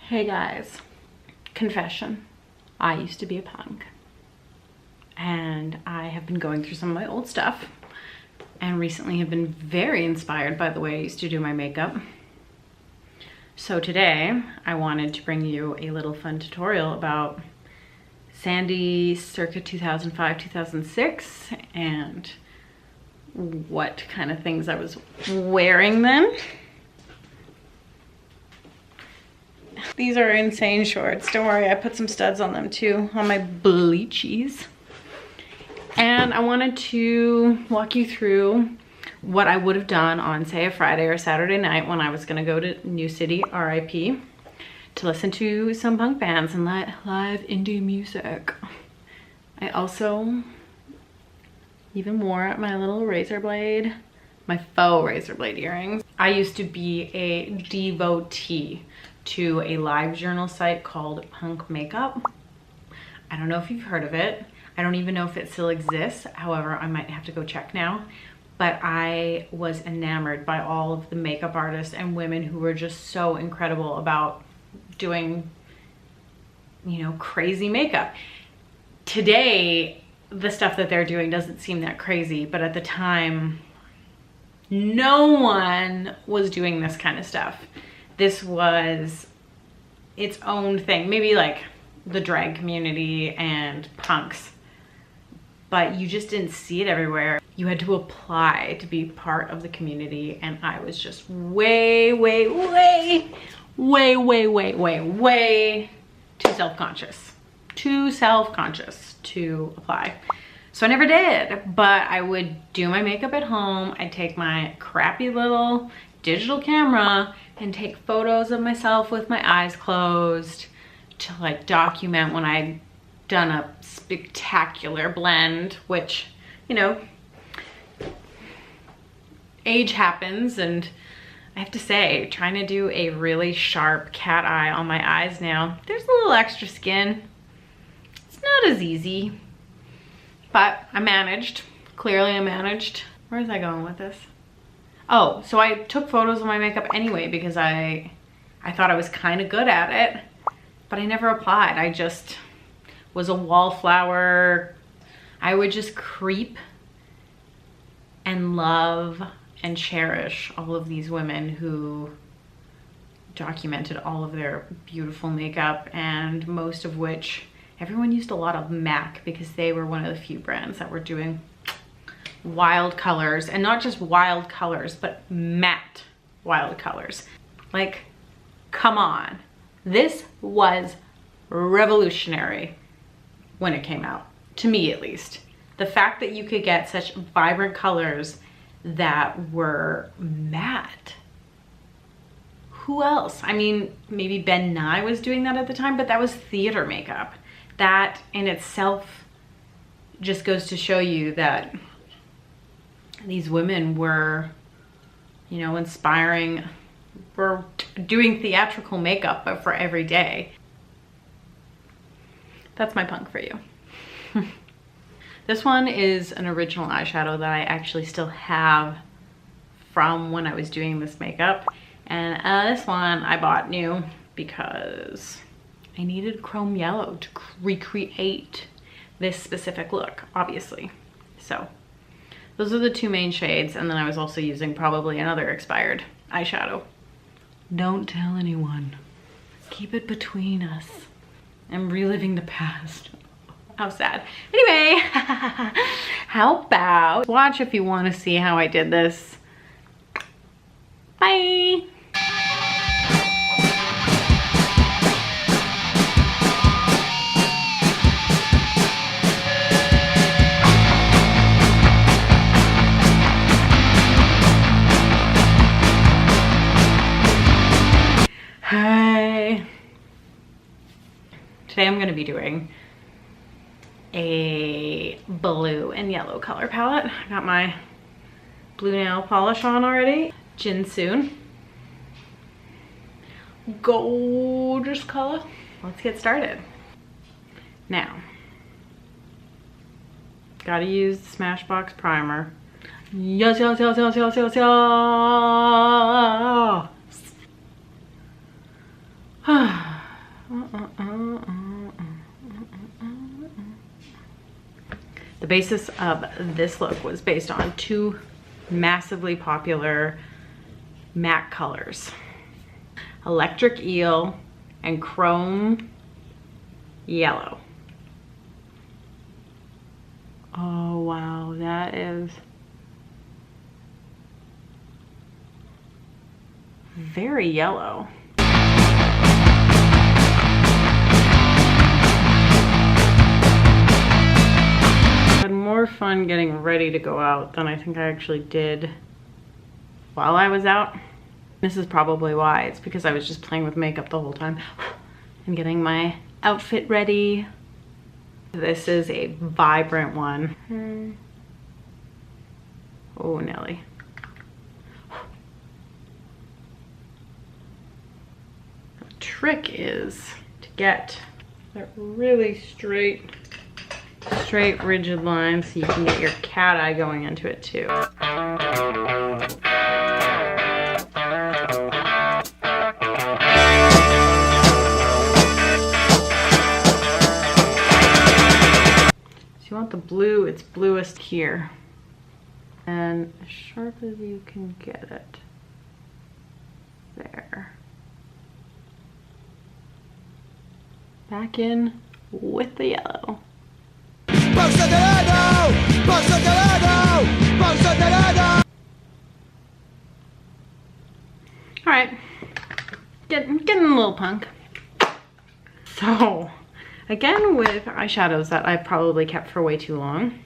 Hey guys, confession. I used to be a punk and I have been going through some of my old stuff and recently have been very inspired by the way I used to do my makeup. So today I wanted to bring you a little fun tutorial about Sandy circa 2005-2006 and what kind of things I was wearing then. These are insane shorts. Don't worry, I put some studs on them too, on my bleachies. And I wanted to walk you through what I would have done on, say, a Friday or Saturday night when I was gonna go to New City, RIP, to listen to some punk bands and live indie music. I also even wore my little razor blade, my faux razor blade earrings. I used to be a devotee to a LiveJournal site called Punk Makeup. I don't know if you've heard of it. I don't even know if it still exists. However, I might have to go check now. But I was enamored by all of the makeup artists and women who were just so incredible about doing, you know, crazy makeup. Today, the stuff that they're doing doesn't seem that crazy, but at the time, no one was doing this kind of stuff. This was its own thing, maybe like the drag community and punks, but you just didn't see it everywhere. You had to apply to be part of the community, and I was just way too self-conscious to apply. So I never did, but I would do my makeup at home. I'd take my crappy little digital camera and take photos of myself with my eyes closed to like document when I'd done a spectacular blend, which, you know, age happens, and I have to say, trying to do a really sharp cat eye on my eyes now, there's a little extra skin. It's not as easy, but I managed. Clearly I managed. Where was I going with this? Oh, so I took photos of my makeup anyway because I thought I was kind of good at it, but I never applied. I just was a wallflower. I would just creep and love and cherish all of these women who documented all of their beautiful makeup, and most of which, everyone used a lot of MAC because they were one of the few brands that were doing wild colors, and not just wild colors, but matte wild colors. Like, come on. This was revolutionary when it came out, to me at least. The fact that you could get such vibrant colors that were matte. Who else? I mean, maybe Ben Nye was doing that at the time, but that was theater makeup. That in itself just goes to show you that these women were, you know, inspiring, were doing theatrical makeup, but for every day. That's my punk for you. This one is an original eyeshadow that I actually still have from when I was doing this makeup. And this one I bought new because I needed chrome yellow to recreate this specific look, obviously. So those are the two main shades, and then I was also using probably another expired eyeshadow. Don't tell anyone. Keep it between us. I'm reliving the past. How sad. Anyway, how about watch if you want to see how I did this. Bye. Hi. Today I'm going to be doing a blue and yellow color palette. I got my blue nail polish on already. Jinsoon. Gorgeous color. Let's get started. Now, gotta use the Smashbox primer. Yes. The basis of this look was based on two massively popular MAC colors, Electric Eel and Chrome Yellow. Oh wow, that is very yellow. I had more fun getting ready to go out than I think I actually did while I was out. This is probably why. It's because I was just playing with makeup the whole time and getting my outfit ready. This is a vibrant one. Oh, Nelly. The trick is to get that really straight, rigid line so you can get your cat eye going into it too. So you want the blue, it's bluest here. And as sharp as you can get it. There. Back in with the yellow. All right, getting a little punk. So, again with eyeshadows that I probably kept for way too long.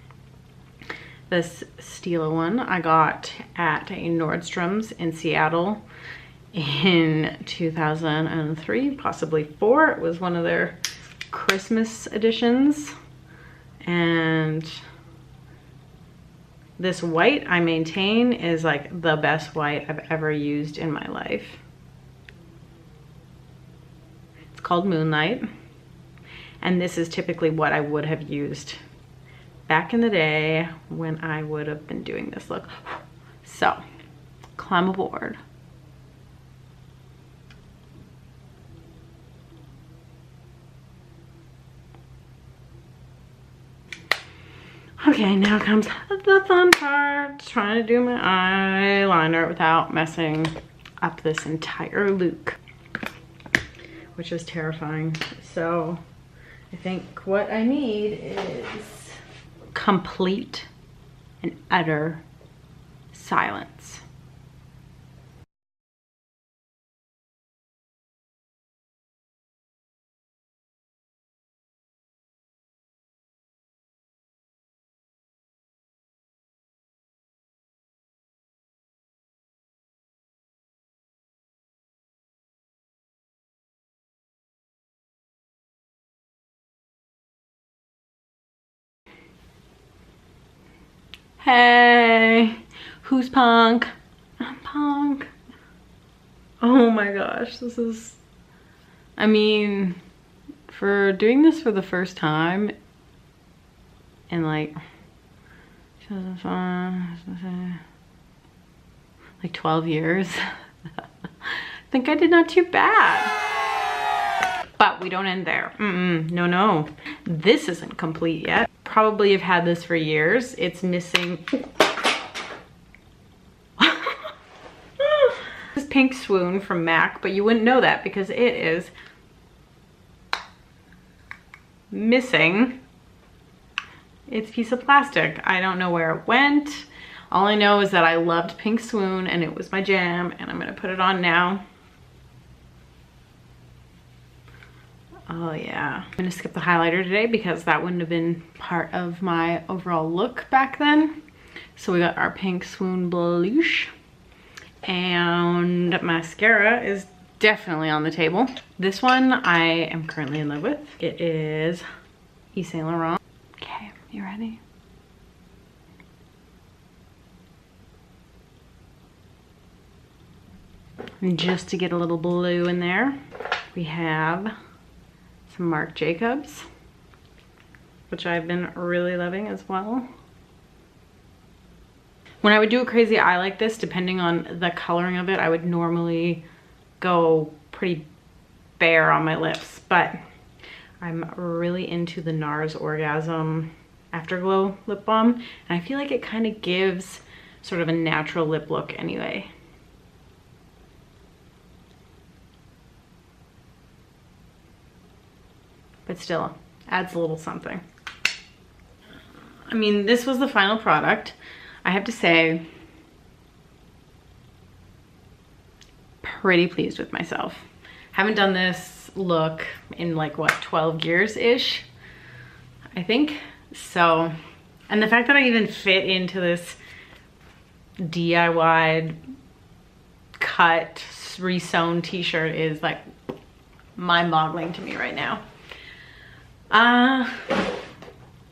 This STILA one I got at a Nordstrom's in Seattle in 2003, possibly 4. It was one of their Christmas editions. And this white I maintain is like the best white I've ever used in my life. It's called Moonlight. And this is typically what I would have used back in the day when I would have been doing this look. So, climb aboard. Okay, now comes the fun part, trying to do my eyeliner without messing up this entire look, which is terrifying. So I think what I need is complete and utter silence. Hey, who's punk? I'm punk. Oh my gosh, this is, I mean, for doing this for the first time in like 12 years, I think I did not too bad. But we don't end there. No. This isn't complete yet. Probably have had this for years. It's missing. This is Pink Swoon from MAC, but you wouldn't know that because it is missing its piece of plastic. I don't know where it went. All I know is that I loved Pink Swoon and it was my jam, and I'm gonna put it on now. Oh yeah. I'm gonna skip the highlighter today because that wouldn't have been part of my overall look back then. So we got our Pink Swoon blush, and mascara is definitely on the table. This one I am currently in love with. It is Yves Saint Laurent. Okay, you ready? And just to get a little blue in there, we have some Marc Jacobs, which I've been really loving as well. When I would do a crazy eye like this, depending on the coloring of it, I would normally go pretty fair on my lips, but I'm really into the NARS Orgasm Afterglow lip balm, and I feel like it kind of gives sort of a natural lip look anyway. But still adds a little something. I mean, this was the final product. I have to say, pretty pleased with myself. Haven't done this look in like what, 12 years-ish, I think. So, and the fact that I even fit into this DIY cut re-sewn t-shirt is like mind-boggling to me right now.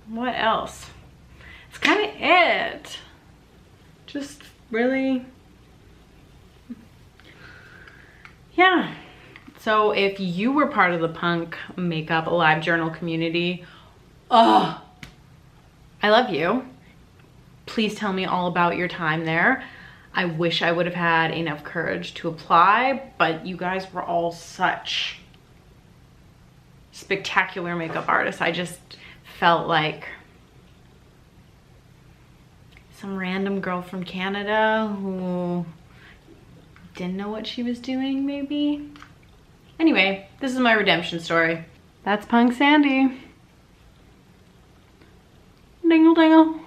What else? It's kind of it. Just really, yeah. So if you were part of the punk makeup LiveJournal community, oh, I love you. Please tell me all about your time there. I wish I would have had enough courage to apply, but you guys were all such spectacular makeup artists. I just felt like some random girl from Canada who didn't know what she was doing, maybe. Anyway, this is my redemption story. That's Punk Sandy. Dingle dingle.